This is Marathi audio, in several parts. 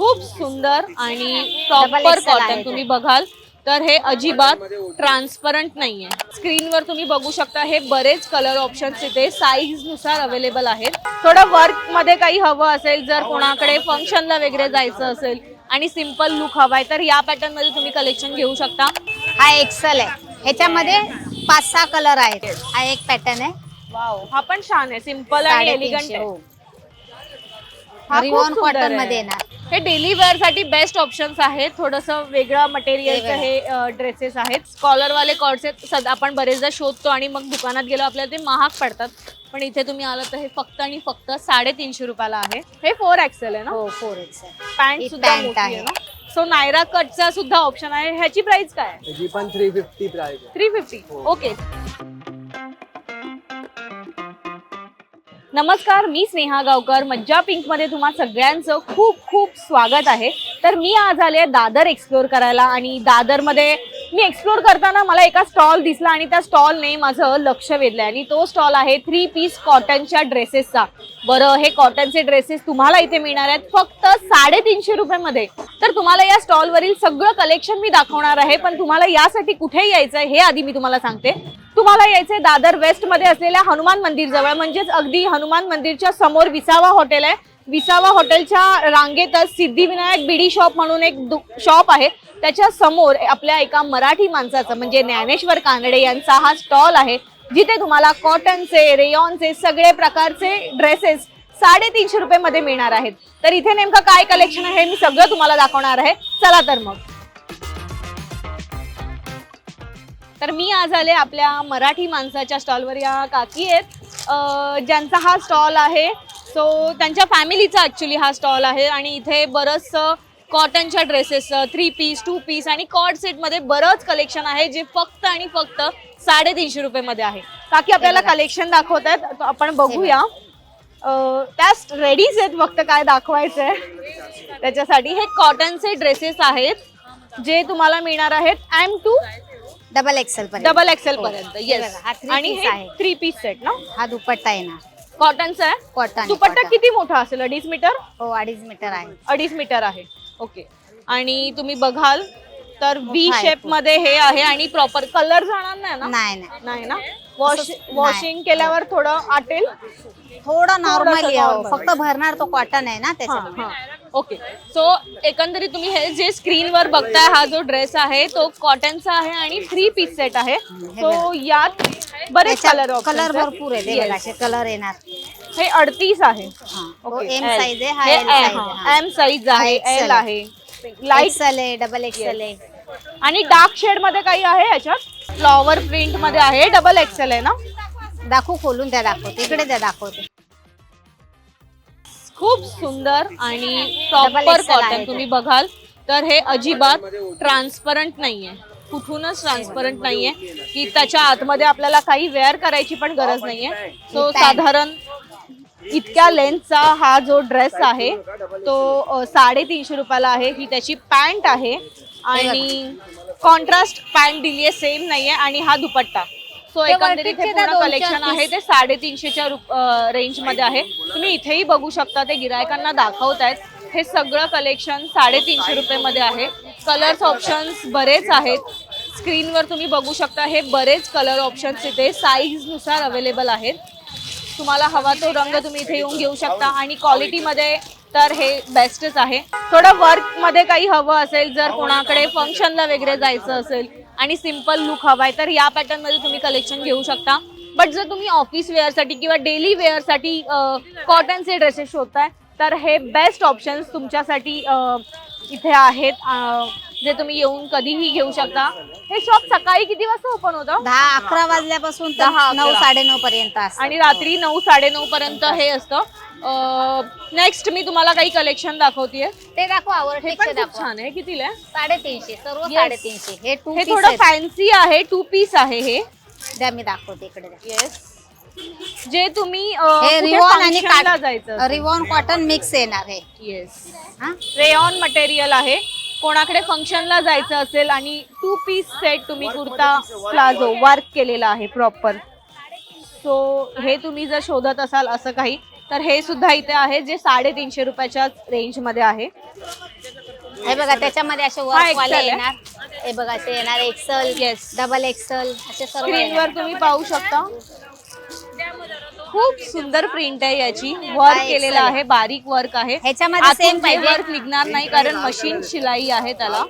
खूप सुंदर आणि प्रॉपर कॉटन तुम्ही बघाल तर हे अजिबात ट्रान्सपरंट नाहीये। स्क्रीनवर तुम्ही बघू शकता हे बरेच कलर ऑप्शन्स इथे साईज नुसार अवेलेबल आहेत। थोडं वर्क मध्ये काही हवं असेल, जर कोणाकडे फंक्शनला वगैरे जायचं असेल आणि सिंपल लुक हवाय तर या पॅटर्न मध्ये तुम्ही कलेक्शन घेऊ शकता। हा एक्सेल आहे, ह्याच्यामध्ये 5-6 कलर आहेत। हा एक पॅटर्न आहे। वाव, हा पण छान आहे, सिंपल आणि एलिगंट आहे। हा खूप रिवॉन सुंदर कॉटन आहे। मध्ये येणार। हे डेली वेअर साठी बेस्ट ऑप्शन्स आहेत। थोडंसं वेगळं मटेरियलचं हे ड्रेसेस आहेत। स्कॉलर वाले कॉर्डसेट आपण बरेचदा शोधतो आणि मग दुकानात गेलो आपल्याला ते महाग पडतात, पण इथे तुम्ही आलात तर हे फक्त आणि फक्त 350 रुपयाला आहे। हे 4XL आहे ना? हो 4XL। पॅन्ट सुद्धा मोठी आहे ना? सो नायरा कटचा सुद्धा ऑप्शन आहे। ह्याची प्राइस काय आहे? ह्याची पण 350 प्राइस आहे। 350 ओके। नमस्कार, मी स्नेहा गावकर, मज्जा पिंक मध्ये तुम्हा सगळ्यांचं खूप खूप स्वागत आहे। तर मी आज आले दादर एक्सप्लोर करायला आणि दादर मध्ये मी एक्सप्लोर करताना मला एका स्टॉल दिसला आणि त्या स्टॉलने माझं लक्ष वेधलंय आणि तो स्टॉल आहे 3 पीस कॉटनच्या ड्रेसेसचा। बरं, हे कॉटनचे ड्रेसेस तुम्हाला इथे मिळणार आहेत फक्त 350 रुपयामध्ये। तर तुम्हाला या स्टॉलवरील सगळं कलेक्शन मी दाखवणार आहे, पण तुम्हाला यासाठी कुठे यायचंय हे आधी मी तुम्हाला सांगते। तुम्हाला यायचंय दादर वेस्ट मध्ये असलेल्या हनुमान मंदिर जवळ, म्हणजेच अगदी हनुमान मंदिरच्या समोर विसावा हॉटेल आहे। विसावा हॉटेलच्या रांगेतच सिद्धिविनायक बीडी शॉप म्हणून एक शॉप आहे, त्याच्या समोर आपल्या एका मराठी माणसाचं म्हणजे ज्ञानेश्वर कानडे यांचा हा स्टॉल आहे, जिथे तुम्हाला कॉटनचे, रेयॉनचे सगळे प्रकारचे ड्रेसेस 350 रुपये मध्ये मिळणार आहेत। तर इथे नेमकं काय कलेक्शन आहे मी सगळं तुम्हाला दाखवणार आहे। चला तर मग। तर मी आज आले आपल्या मराठी माणसाच्या स्टॉलवर। या काकी आहेत ज्यांचा हा स्टॉल आहे। सो त्यांच्या फॅमिलीचा ॲक्च्युली हा स्टॉल आहे आणि इथे बरंचसं कॉटनच्या ड्रेसेस 3 पीस 2 पीस आणि कॉर्ड सेटमध्ये बरंच कलेक्शन आहे, जे फक्त आणि फक्त 350 रुपयामध्ये आहे। काकी आपल्याला कलेक्शन दाखवत आहेत, आपण बघूया। त्याच रेडीज आहेत, फक्त काय दाखवायचं आहे त्याच्यासाठी। हे कॉटनचे ड्रेसेस आहेत जे तुम्हाला मिळणार आहेत M2 डबल एक्सेल पर्यंत। येस, आणि हे 3 पीस सेट ना? हा दुपट्टा आहे ना, कॉटनचा आहे। कॉटन दुपट्टा किती मोठा असेल? 2.5 मीटर? हो 2.5 मीटर आहे। 2.5 मीटर आहे, ओके। आणि तुम्ही बघाल तर व्ही शेप मध्ये हे आहे आणि प्रॉपर कलर जाणार नाही ना? नाही ना? वॉशिंग केल्यावर थोडं आटेल, थोडा नॉर्मल, फक्त भरणार तो कॉटन आहे ना त्याच्यामुळे। ओके। सो एकंदरीत तुम्ही हे जे स्क्रीनवर बघताय हा जो ड्रेस आहे तो कॉटनचा आहे आणि 3 पीस सेट आहे। सो यात बरेच कलर भरपूर आहे, बघा असे कलर येणार। हे 38 आहे, एम साइज आहे, हा एल साइज आहे। एम साइज आहे, एल आहे, लाईट एक्सेल आहे, डबल एक्सेल आहे आणि डार्क शेड मध्ये काही आहे याच्यात। फ्लॉवर प्रिंट मध्ये आहे, डबल एक्सेल आहे ना? दाखवू, खोलून त्या दाखवते, इकडे त्या दाखवते। खूप सुंदर आणि प्रॉपर कॉटन तुम्ही बघाल तर हे अजिबात ट्रान्सपरंट नाहीये, कुठूनच ट्रान्सपरंट नाहीये की त्याच्या आतमध्ये आपल्याला काही वेअर करायची पण गरज नाहीये। सो साधारण इतक्या लेंथचा हा जो ड्रेस आहे तो 350 रुपयाला आहे। ही त्याची पॅन्ट आहे आणि कॉन्ट्रास्ट पॅन्ट दिली आहे, सेम नाहीये, आणि हा दुपट्टा। सो एकंदरीत हे पूर्ण कलेक्शन आहे ते 350च्या रेंज मध्ये आहे। तुम्ही इथेही बघू शकता, ते गिरायकांना दाखवतायत। हे सगळं कलेक्शन 350 रुपयामध्ये आहे। कलर्स ऑप्शन्स बरेच आहेत, स्क्रीनवर तुम्ही बघू शकता हे बरेच कलर ऑप्शन्स इथे साईज नुसार अवेलेबल आहेत। तुम्हाला हवा तो रंग तुम्ही इथे येऊन घेऊ शकता आणि क्वालिटीमध्ये तर हे बेस्टच आहे। थोडं वर्क मध्ये काही हवं असेल, जर कोणाकडे फंक्शनला वगैरे जायचं असेल आणि सिंपल लुक हवाय तर या पॅटर्न मध्ये तुम्ही कलेक्शन घेऊ शकता। बट जर तुम्ही ऑफिस वेअरसाठी किंवा डेली वेअरसाठी कॉटनचे ड्रेसेस शोधताय तर हे बेस्ट ऑप्शन्स तुमच्यासाठी इथे आहेत, जे तुम्ही येऊन कधीही घेऊ शकता। हे शॉप सकाळी किती वाजता ओपन होतं? 10-11 वाजल्यापासून 9-9:30 पर्यंत असतं आणि रात्री 9-9:30 पर्यंत हे असतं। नेक्स्ट मी तुम्हाला काही कलेक्शन दाखवतेय, ते दाखवा। हे पण खूप छान आहे। कितीला आहे? 350, सर्व 350। हे 2 हे पीस थोडं फॅन्सी आहे, 2 पीस आहे हे। द्या मी दाखवते, इकडे द्या। येस, जे तुम्ही हे रिवॉन आणि जायचं रिवॉन कॉटन मिक्स येणार आहे। येस, रेयॉन मटेरियल आहे। कोणाकडे फंक्शनला जायचं असेल आणि 2 पीस सेट तुम्ही कुर्ता प्लाझो वर्क केलेला आहे प्रॉपर। सो हे तुम्ही जर शोधत असाल असं काही तर हे सुद्धा इथे आहे जे 350 रुपयाच्या रेंज मध्ये आहे. हे बघा त्याच्यामध्ये असे हा वर्क वाले XL आहे. येणार. हे बघा असे येणार एक्सल, Yes. डबल एक्सल असे सर्व स्क्रीनवर येणार. तुम्ही पाहू शकता खूप सुंदर प्रिंट आहे याची. वर्क हा, केलेलं excellent. आहे, बारीक वर्क आहे. ह्याच्यामध्ये आतून सेम हे पाहिजे. वर्क निघणार नाही कारण मशीन शिलाई आहे त्याला,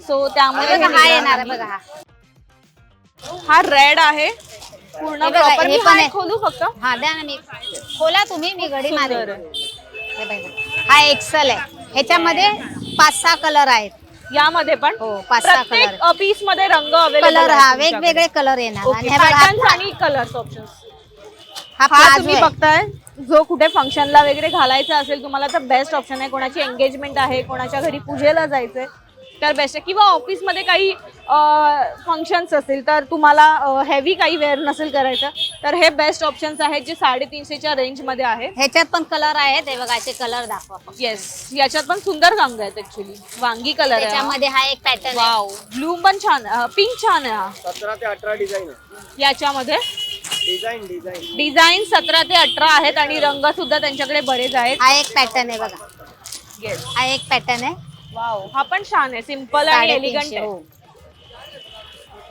सो त्यामुळे हे हे बघा, हा निघणार येणार नाही. बघा हा. हा रेड आहे पूर्ण हे बघा, प्रॉपर. हे मी पण हा आहे. एक खोलू फक्त. हा द्या ना, मी खोला तुम्ही, मी घडी सुंदर मारेन. आहे. हे बघा हा एक्सल आहे. ह्याच्यामध्ये 5-6 कलर आहेत. यामध्ये पण हो, 5-6 प्रत्येक कलर पीस मध्ये रंग अवेलेबल कलर हा वेगवेगळे कलर येणार. आणि हे बघा पॅटर्न्स हा आणि कलर्स ऑप्शन्स. हा हा प्लाझो तुम्ही आहे. बघताय जो कुठे फंक्शनला वगैरे घालायचा असेल तुम्हाला तर बेस्ट ऑप्शन आहे. कोणाची एंगेजमेंट आहे, कोणाच्या घरी पूजेला जायचंय तर बेस्ट आहे. किंवा ऑफिसमध्ये काही फंक्शन्स असतील तर तुम्हाला हेवी काही वेअर नसेल करायचं तर हे बेस्ट ऑप्शन्स आहेत जे 350च्या रेंज मध्ये आहे. ह्याच्यात पण कलर आहेत. हे बघा असे कलर दाखवा फक्त. येस, याच्यात पण सुंदर रंग आहेत ऍक्च्युली. वांगी कलर आहे. त्याच्यामध्ये हा एक पॅटर्न आहे. वाव, ब्लू पण छान, पिंक छान आहे. हा 17 ते 18 डिझाईन आहे. याच्यामध्ये डिझाईन डिझाईन 17 ते 18 आहेत आणि रंग सुद्धा त्यांच्याकडे बरेच आहेत. हा एक पॅटर्न आहे बघा. येस, हा एक पॅटर्न आहे. वाव, हा पण छान आहे, सिम्पल आणि 350, एलिगंट आहे. हो.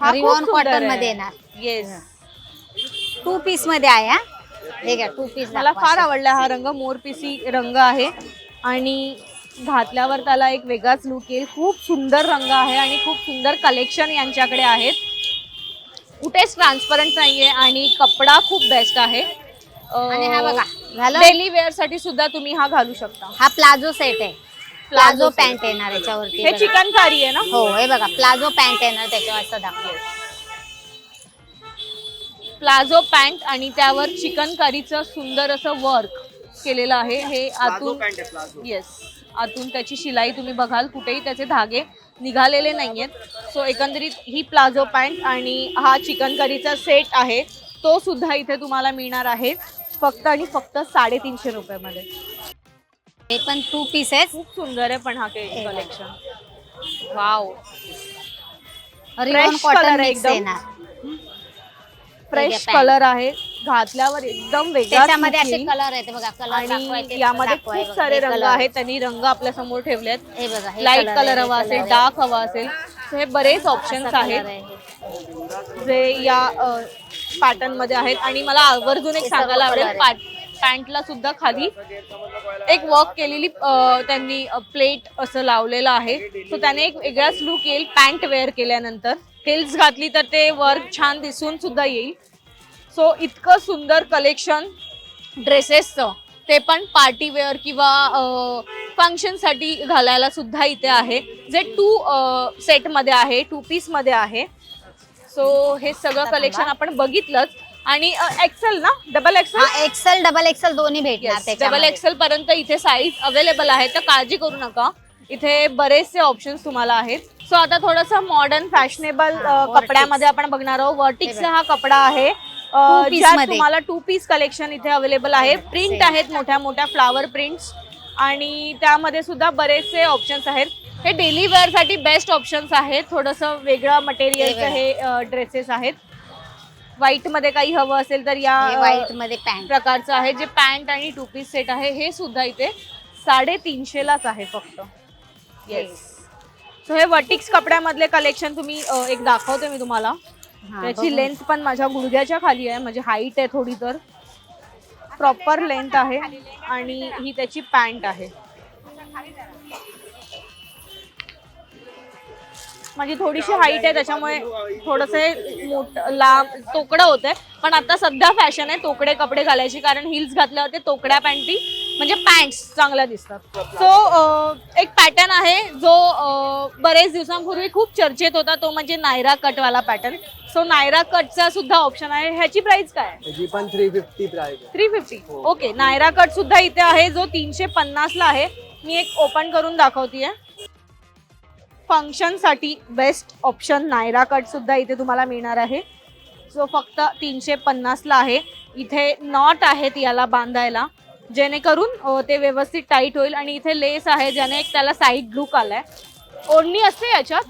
हा खूप रिवॉन सुंदर कॉटन आहे. मध्ये येणार. येस, 2 पीस मध्ये आहे. हा हे घ्या 2 पीस. मला फार आवडला हा रंग. मोरपिसी रंग आहे आणि घातल्यावर त्याला एक वेगळाच लुक येईल. खूप सुंदर रंग आहे आणि खूप सुंदर कलेक्शन यांच्याकडे आहेत. कुठेच ट्रान्सपरंट नाहीये आणि कपडा खूप बेस्ट आहे. आणि हा बघा झालं. डेली वेअर साठी सुद्धा तुम्ही हा घालू शकता. हा प्लाझो सेट आहे. प्लाझो पॅन्ट येणार याच्यावरती. हे बघा. चिकनकारी आहे ना. हो हे बघा प्लाझो पॅन्ट येणार त्याच्यावर असं दाखवलं. प्लाझो पॅन्ट आणि त्यावर चिकनकारीचं सुंदर असं वर्क केलेलं आहे. हे आतून, येस, आतून त्याची शिलाई तुम्ही बघाल कुठेही त्याचे धागे निघालेले नाहीयेत. सो एकंदरीत ही प्लाझो पॅन्ट आणि हा चिकनकारीचा सेट आहे तो सुद्धा इथे तुम्हाला मिळणार आहे फक्त आणि फक्त 350 रुपयामध्ये. हे पण 2 पीस आहेत. खूप सुंदर आहे पण हा कलेक्शन. वाव, रिवॉन Fresh कॉटन color आहे मिक्स एकदम. येणार. Fresh pant. कलर आहे, घातल्यावर एकदम वेगळा त्याच्यामध्ये असे कलर आहेत बघा. कलर आणि यामध्ये खूप सारे रंग आहेत. त्यांनी रंग आपल्या समोर ठेवले आहेत. हे बघा हे लाईट color कलर आहे, हवा हे असेल, color डार्क हवा असेल, तर हे बरेच आहे. ऑप्शन्स असा आहेत color आहे. जे या पॅटर्न मध्ये आहेत. आणि मला आवर्जून एक हे सर्व सांगायला आवडेल, color पॅन्टला सुद्धा खाली एक वर्क केलेली त्यांनी प्लेट असं लावलेलं आहे. सो त्याने एक वेगळाच लुक येईल पॅन्ट वेअर केल्यानंतर. हिल्स घातली तर ते वर्क छान दिसून सुद्धा येईल. सो इतकं सुंदर कलेक्शन ड्रेसेसचं, ते पण पार्टी वेअर किंवा फंक्शनसाठी घालायला सुद्धा इथे आहे, जे 2 सेटमध्ये आहे, 2 पीसमध्ये आहे. सो हे सगळं कलेक्शन आपण बघितलंच. आणि एक्सेल ना, डबल एक्सेल, हा एक्सेल डबल एक्सेल दोन्ही भेटणार डबल त्याच्यामध्ये. एक्सेल पर्यंत इथे साईज अवेलेबल आहे, तर काळजी करू नका. इथे बरेचसे ऑप्शन्स तुम्हाला आहेत. सो आता थोडंसं मॉडर्न फॅशनेबल कपड्यामध्ये आपण बघणार आहोत. वर्टिक्सचा हा कपडा आहे. piece ज्यात मध्ये. तुम्हाला 2 पीस कलेक्शन इथे अवेलेबल आहे. प्रिंट आहेत मोठ्या मोठ्या फ्लावर प्रिंट्स आणि त्यामध्ये सुद्धा बरेचसे ऑप्शन्स आहेत. हे डेली वेअर साठी बेस्ट ऑप्शन्स आहेत. थोडंसं वेगळं मटेरियलचं हे ड्रेसेस आहेत. व्हाईट मध्ये काही हवं असेल तर या व्हाईट मध्ये पॅन्ट. प्रकारचं आहे, जे पॅन्ट आणि 2 पीस सेट आहे. हे सुद्धा इथे 350लाच आहे फक्त. येस, सो हे वर्टिक्स कपड्यामधले कलेक्शन तुम्ही एक दाखवते मी तुम्हाला. त्याची लेंथ पण माझ्या गुडघ्याच्या खाली आहे, म्हणजे हाईट आहे थोडी, तर प्रॉपर लेंथ आहे. आणि ही त्याची पॅन्ट आहे. म्हणजे थोडीशी हाईट आहे त्याच्यामुळे थोडंसं मोठं लांब तोकडं होतंय. पण आता सध्या फॅशन आहे तोकडे कपडे घालायची, कारण हिल्स घातल्यावर ते तोकड्या पॅन्टी म्हणजे पॅन्ट्स चांगल्या दिसतात. सो एक पॅटर्न आहे जो बरेच दिवसांपूर्वी खूप चर्चेत होता, तो म्हणजे नायरा कटवाला पॅटर्न. सो नायरा कटचा सुद्धा ऑप्शन आहे. ह्याची प्राइस काय आहे? त्याची पण 350 प्राइस आहे. 350. ओके, नायरा कट सुद्धा इथे आहे जो 350ला आहे. मी एक ओपन करून दाखवतीये. फंक्शनसाठी बेस्ट ऑप्शन नायरा कट सुद्धा इथे तुम्हाला मिळणार आहे, जो फक्त 350ला आहे. इथे नॉट आहेत याला बांधायला, जेणेकरून ते व्यवस्थित टाईट होईल. आणि इथे लेस आहे ज्याने एक त्याला साईड लुक आलाय. ओढणी असते याच्यात,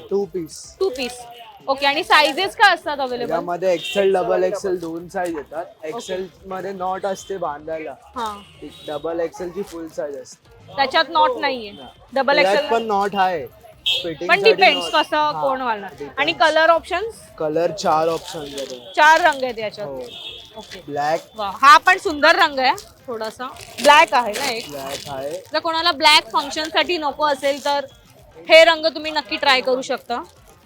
2 पीस. 2 पीस. ओके, आणि साईजेस काय असतात अवेलेबल? यामध्ये एक्सेल डबल एक्सेल दोन साईज येतात. एक्सेल मध्ये नॉट असते बांधायला, हा, डबल एक्सेल ची फुल साईज असते. त्याच्यात नॉट नाहीये. डबल त्यात एक्सेल पण नॉट आहे, फिटिंग पण डिपेंड्स कसं कोण घालणार. आणि कलर ऑप्शन्स कलर 4 ऑप्शन 4 रंग आहेत याच्यात. हो. ओके, ब्लॅक, वा, हा पण सुंदर रंग आहे. थोडासा ब्लॅक आहे ना एक. ब्लॅक आहे. जर कोणाला ब्लॅक फंक्शन साठी नको असेल तर हे रंग तुम्ही नक्की ट्राय करू शकता,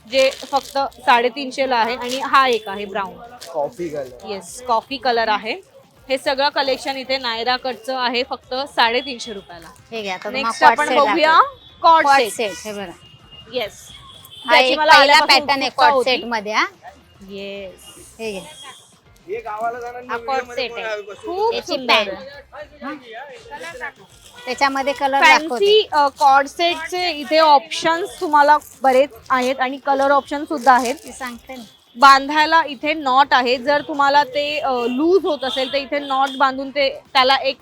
जे फक्त 350 ला आहे. आणि हा एक आहे brown, coffee colour. Yes, coffee colour आहे. हे सगळं कलेक्शन इथे नायरा कटचं आहे फक्त 350 रुपयाला. हे घ्या. नेक्स्ट आपण बघूया कॉर्ड सेट. सेट. हे बघा, येस, हा एक पहिला पॅटर्न आहे कॉर्ड सेट मध्ये. हा, येस, हे घ्या. हे गावाला जाणार हा कॉर्ड सेट आहे. खूप याची सुंदर पॅन्ट. आहे. त्याच्यामध्ये कलर दाखवते. फॅन्सी कॉर्ड सेटचे इथे ऑप्शन्स तुम्हाला बरेच आहेत आणि कलर ऑप्शन सुद्धा आहेत. मी सांगते ना. बांधायला इथे नॉट आहे. जर तुम्हाला ते लूज होत असेल तर इथे नॉट बांधून ते त्याला एक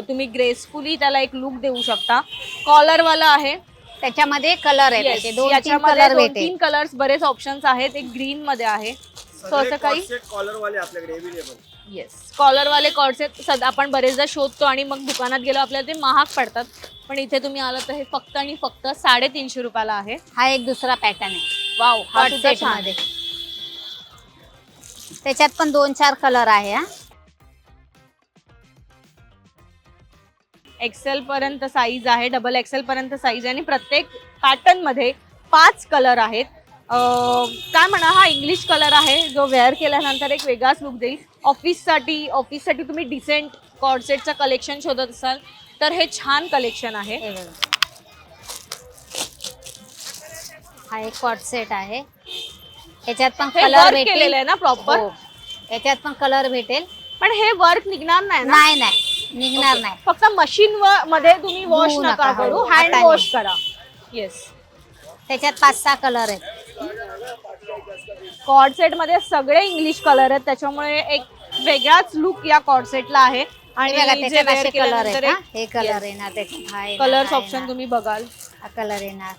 तुम्ही ग्रेसफुली त्याला एक लुक देऊ शकता. कॉलर वाला आहे. त्याच्यामध्ये कलर आहे. Yes, त्याचे 2-3 याच्यामध्ये कलर 2-3 भेटेल. कलर्स बरेच ऑप्शन्स आहेत. एक ग्रीन मध्ये आहे. सो असं काही कॉलर वाले आपल्याकडे अवेलेबल. येस, कॉलर वाले कॉर्डसेट सध्या आपण बरेचदा शोधतो आणि मग दुकानात गेलो आपल्याला ते महाग पडतात. पण इथे तुम्ही आलात तर हे फक्त आणि फक्त 350 रुपयाला आहे. हा एक दुसरा पॅटर्न आहे वाव, हा कॉर्ड सुद्धा सेट छान मध्ये. त्याच्यात पण 2-4 कलर आहे. हा, एक्सेल पर्यंत साईज आहे, डबल एक्सेल पर्यंत साईज आहे आणि प्रत्येक पॅटर्न मध्ये 5 कलर आहेत. काय म्हणा, हा इंग्लिश कलर आहे जो वेअर केल्यानंतर एक वेगळाच लुक देईल. ऑफिससाठी तुम्ही डिसेंट कॉर्डसेटचं कलेक्शन शोधत असाल तर हे छान कलेक्शन आहे. हे बघा. हा एक कॉर्ड सेट आहे. याच्यात पण हे कलर वर्क भेटेल. केलेलं आहे ना प्रॉपर. हो. याच्यात पण कलर भेटेल. पण हे वर्क निघणार नाही ना? नाही नाही, निघणार नाही. फक्त मशीन मध्ये तुम्ही वॉश धुवू नका नका, करू, हो, हँड हाताने. वॉश करा. येस, त्याच्यात 5-6 कलर आहेत. कॉर्ड सेट मध्ये सगळे इंग्लिश कलर आहेत, त्याच्यामुळे एक वेगळाच लुक या कॉर्ड सेटला आहे. आणि बघा, आणि जे त्याच्यात वेअर असे कलर आहेत. केल्यानंतर हा, हे कलर येणार त्याच्यात. हा येणार, कलर्स हा ऑप्शन येणार. तुम्ही बघाल हा कलर येणार.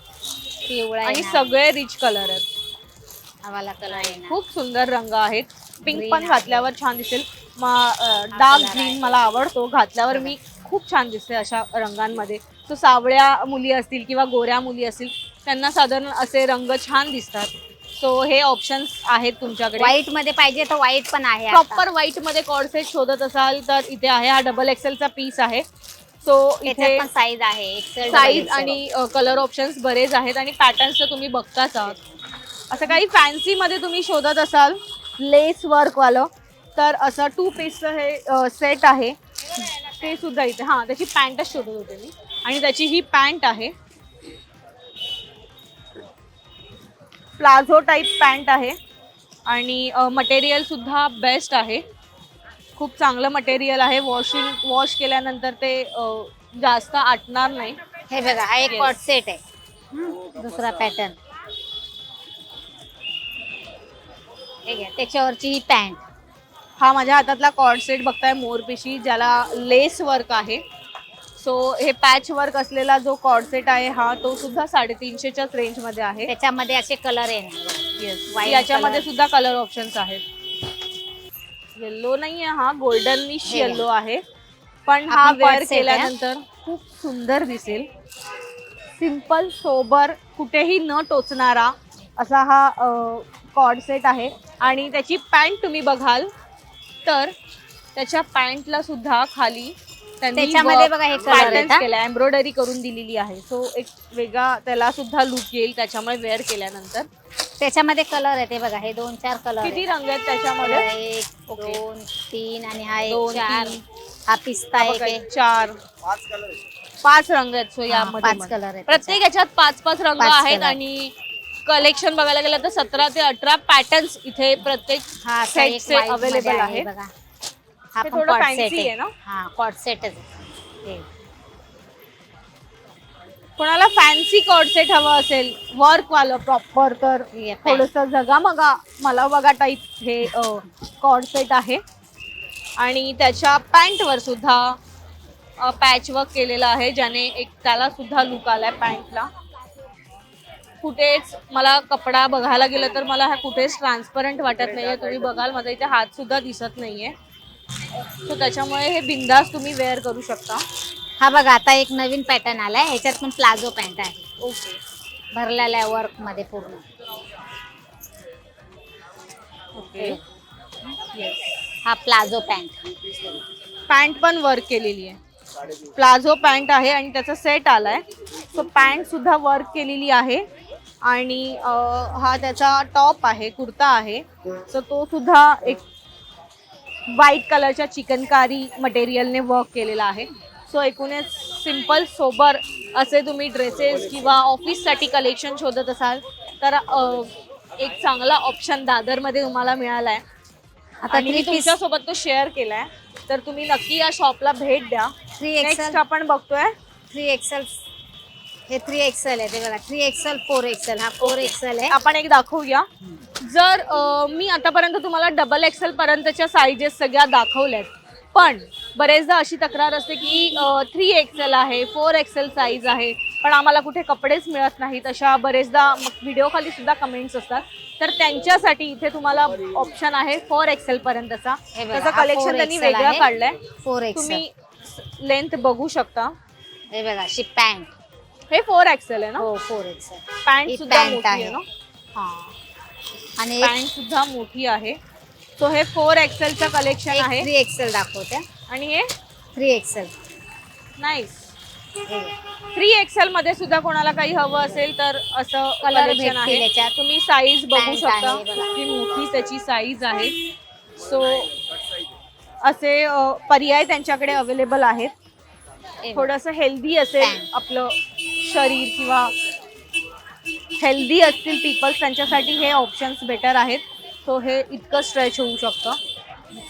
पिवळा आणि येणार. सगळे रिच कलर आहेत. हा वाला कलर येणार. खूप सुंदर रंग आहेत. पिंक Green पण आहे. घातल्यावर छान दिसेल. डार्क color ग्रीन आहे. मला आवडतो, घातल्यावर मी खूप छान दिसते अशा रंगांमध्ये. तो सावळ्या मुली असतील किंवा गोऱ्या मुली असतील त्यांना साधारण असे रंग छान दिसतात. सो हे ऑप्शन्स आहेत तुमच्याकडे. व्हाईट मध्ये पाहिजे तर व्हाईट पण आहे. प्रॉपर व्हाईट मध्ये कॉर्ड सेट शोधत असाल तर इथे आहे. हा डबल एक्सेलचा पीस आहे. सो त्याच्यात इथे पण साईज आहे. एक्सेल, साईज डबल आणि कलर ऑप्शन्स बरेच आहेत आणि पॅटर्न्स तर तुम्ही बघताच आहात. असं काही फॅन्सी मध्ये तुम्ही शोधत असाल लेस वर्क वालं तर असं 2 पीसचं हे सेट आहे. ते सुद्धा इथे. हा, त्याची पॅन्टच शोधत होते मी आणि त्याची ही पॅन्ट आहे. प्लाझो टाईप पॅन्ट आहे आणि मटेरियल सुद्धा बेस्ट आहे. खूप चांगलं मटेरियल आहे. वॉश केल्यानंतर ते जास्त आटणार नाही. हे बघा, हा एक Yes. कॉर्ड सेट आहे. दुसरा पॅटर्न. हे घ्या, त्याच्यावरची ही पॅन्ट. हा माझ्या हातातला कॉर्ड सेट बघताय मोरपिशी, ज्याला लेस वर्क आहे. सो हे पॅच वर्क असलेला जो कॉर्ड सेट आहे हा तो सुद्धा 350च्याच रेंज मध्ये आहे. त्याच्यामध्ये असे कलर येणार. येस, White याच्यामध्ये color. सुद्धा कलर ऑप्शन्स आहेत. येल्लो नाहीये, हा गोल्डनिश हे येल्लो आहे. पण हा आपण वेअर cord set आहे. केल्यानंतर खूप सुंदर दिसेल. सिंपल सोबर, कुठेही न टोचणारा असा हा कॉर्ड सेट आहे. आणि त्याची पॅन्ट तुम्ही बघाल तर त्याच्या पॅन्टला सुद्धा खाली त्यांनी त्याच्यामध्ये बघा हे color आहेत, पॅटर्न्स हा. केल्या, एम्ब्रॉयडरी करून दिलेली आहे. सो एक वेगळा त्याला सुद्धा लुक येईल त्याच्यामुळे वेअर केल्यानंतर. त्याच्यामध्ये कलर आहे. ते बघा, हे 2-4 कलर किती आहेत. रंग आहेत त्याच्यामध्ये? 1, ओके. 2, 3 आणि हा 2, 4. 3. हा पिस्ता बघा, आहे. 4 5 कलर 5 रंग आहेत. सो हा, यामध्ये 5 कलर आहेत. प्रत्येक याच्यात 5-5 रंग 5 आहेत. color. आणि कलेक्शन बघायला गेलं तर 17 ते 18 पॅटर्न्स इथे प्रत्येक हा असा एक सेटचे white अवेलेबल मध्ये आहे. बघा. हा हे पण थोडं कॉर्ड fancy सेट आहे ना? हा कॉर्ड सेटच आहे. कोणाला फॅन्सी कॉर्ड सेट हवं असेल वर्क वालं प्रॉपर तर हे थोडस जगामगा मला बघा टाईप हे कॉर्ड सेट आहे. आणि त्याच्या पॅन्टवर सुद्धा पॅच वर्क केलेला आहे, ज्याने एक त्याला सुद्धा लुक आलाय पॅन्टला. कुठेच मला कपडा बघायला गेलं तर मला हा कुठेच ट्रान्सपरंट वाटत नाहीये. तुम्ही बघाल माझा इथे हात सुद्धा दिसत नाहीये. सो त्याच्यामुळे हे बिंदास तुम्ही वेअर करू शकता. हा बघा आता एक नवीन पॅटर्न आलाय, ह्याच्यात पण प्लाझो पॅन्ट आहे, ओके. भरलेला आहे वर्क मध्ये पूर्ण. ओके. हा प्लाझो पॅन्ट, पॅन्ट पण वर्क केलेली आहे. प्लाझो पॅन्ट आहे आणि त्याचा सेट आलाय. सो पॅन्ट सुद्धा वर्क केलेली आहे आणि हा त्याचा टॉप आहे, कुर्ता आहे. सो तो सुद्धा एक व्हाईट कलरच्या चिकनकारी मटेरियलने वर्क केलेला आहे. सो एकूणच सिंपल सोबर असे तुम्ही ड्रेसेस किंवा ऑफिससाठी कलेक्शन शोधत असाल तर एक चांगला ऑप्शन दादरमध्ये तुम्हाला मिळाला आहे. आता मी तुमच्यासोबत तो शेअर केलाय, तर तुम्ही नक्की या शॉपला भेट द्या. 3XL आपण बघतोय 3XL, हे 3XL आहे ते बघा, 3XL 4XL, हा 4XL आहे. आपण एक दाखवूया. जर मी आतापर्यंत तुम्हाला डबल एक्सेल पर्यंतच्या साईजेस सगळ्या दाखवल्यात, पण बरेचदा अशी तक्रार असते की 3XL आहे, 4XL साईज आहे, पण आम्हाला कुठे कपडेच मिळत नाहीत. अशा बरेचदा व्हिडिओ खाली सुद्धा कमेंट्स असतात. तर त्यांच्यासाठी इथे तुम्हाला ऑप्शन आहे 4XL पर्यंतचा. त्याचं कलेक्शन त्यांनी वेगळं काढलंय. 4XL तुम्ही लेंथ बघू शकता. हे बघा अशी पॅन्ट, हे 4XL आहे ना. हो 4XL. पॅन्ट ही सुद्धा पॅन्ट मोठी आहे. आहे ना. हा आणि पॅन्ट सुद्धा मोठी आहे. सो हे 4XLचं कलेक्शन आहे. 3XL दाखवते, आणि हे 3XL. नाईस. 3XL मध्ये सुद्धा कोणाला काही हवं असेल तर असं कलर कलेक्शन आहे. भेटतील याच्यात. तुम्ही साईज बघू Pant शकता आहे बघा. की मोठी त्याची साईज आहे. सो असे पर्याय त्यांच्याकडे अवेलेबल आहेत. थोडंसं हेल्दी असेल Pant. आपलं शरीर किंवा हेल्दी असतील पीपल्स, त्यांच्यासाठी हे ऑप्शन्स बेटर आहेत. सो हे इतकं स्ट्रेच होऊ शकतं.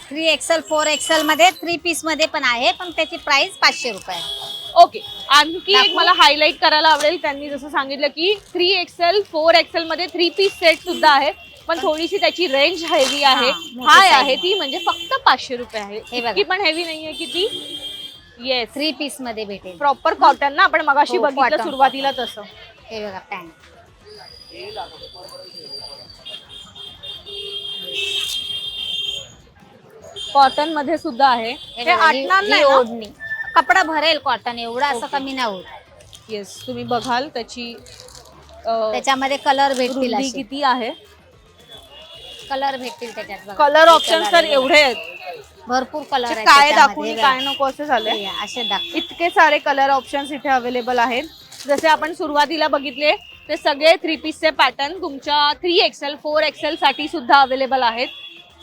3XL 4XL मध्ये 3 पीस मध्ये पण आहे, पण त्याची प्राइस 500 रुपये आहे. ओके. आणखी एक मला हायलाइट करायला आवडेल, त्यांनी जसं सांगितलं की 3XL 4XL मध्ये 3 पीस सेट सुद्धा आहे, पण थोडीशी त्याची रेंज हेवी आहे, मोठी हाय size आहे ती, म्हणजे फक्त 500 रुपये आहे. हे बघा. ती पण हेवी नाहीये की ती. येस, 3 पीस मध्ये भेटेल. प्रॉपर कॉटन ना, आपण मगाशी हो, बघितलं cotton. सुरुवातीला तसं. हे बघा पॅन्ट, कॉटन मध्ये सुद्धा आहे. हे हे बघा, आटणार ही नाही ना? ओढणी, कपडा भरेल कॉटन, एवढं असं कमी नाही होत. येस, तुम्ही बघाल त्याची त्याच्यामध्ये कलर भेटतील, रुंदी असे किती आहे. कलर भेटतील त्याच्यात बघा. कलर हे ऑप्शन color तर आहे. एवढे आहेत, भरपूर कलर आहेत काय त्याच्यामध्ये. दाखवून हे काय बघा. नको असं झालंय. हे असे दाखव. इतके सारे कलर ऑप्शन्स इथे अवेलेबल आहेत. जसे आपण सुरुवातीला बघितले ते सगळे 3 पीसचे पॅटर्न तुमच्या 3XL 4XL साठी सुद्धा अवेलेबल आहेत.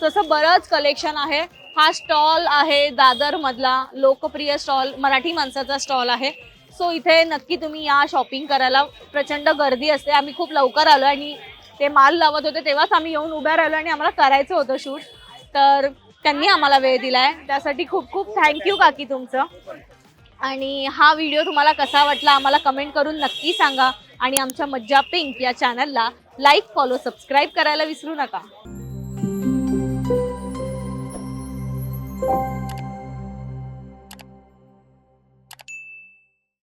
तसं बरंच कलेक्शन आहे. हा स्टॉल आहे दादर मधला लोकप्रिय स्टॉल, मराठी माणसाचा स्टॉल आहे. सो इथे नक्की तुम्ही या शॉपिंग करायला. प्रचंड गर्दी असते. आम्ही खूप लवकर आलो आणि ते माल लावत होते तेव्हाच आम्ही येऊन उभ्या राहिलो आणि आम्हाला करायचं होतं शूट, तर त्यांनी आम्हाला वेळ दिलाय, त्यासाठी खूप खूप थँक्यू काकी तुमचं. आणि हा व्हिडिओ तुम्हाला कसा वाटला आम्हाला कमेंट करून नक्की सांगा. आणि आमच्या मज्जा पिंक या चॅनलला लाईक, फॉलो, सबस्क्राईब करायला विसरू नका.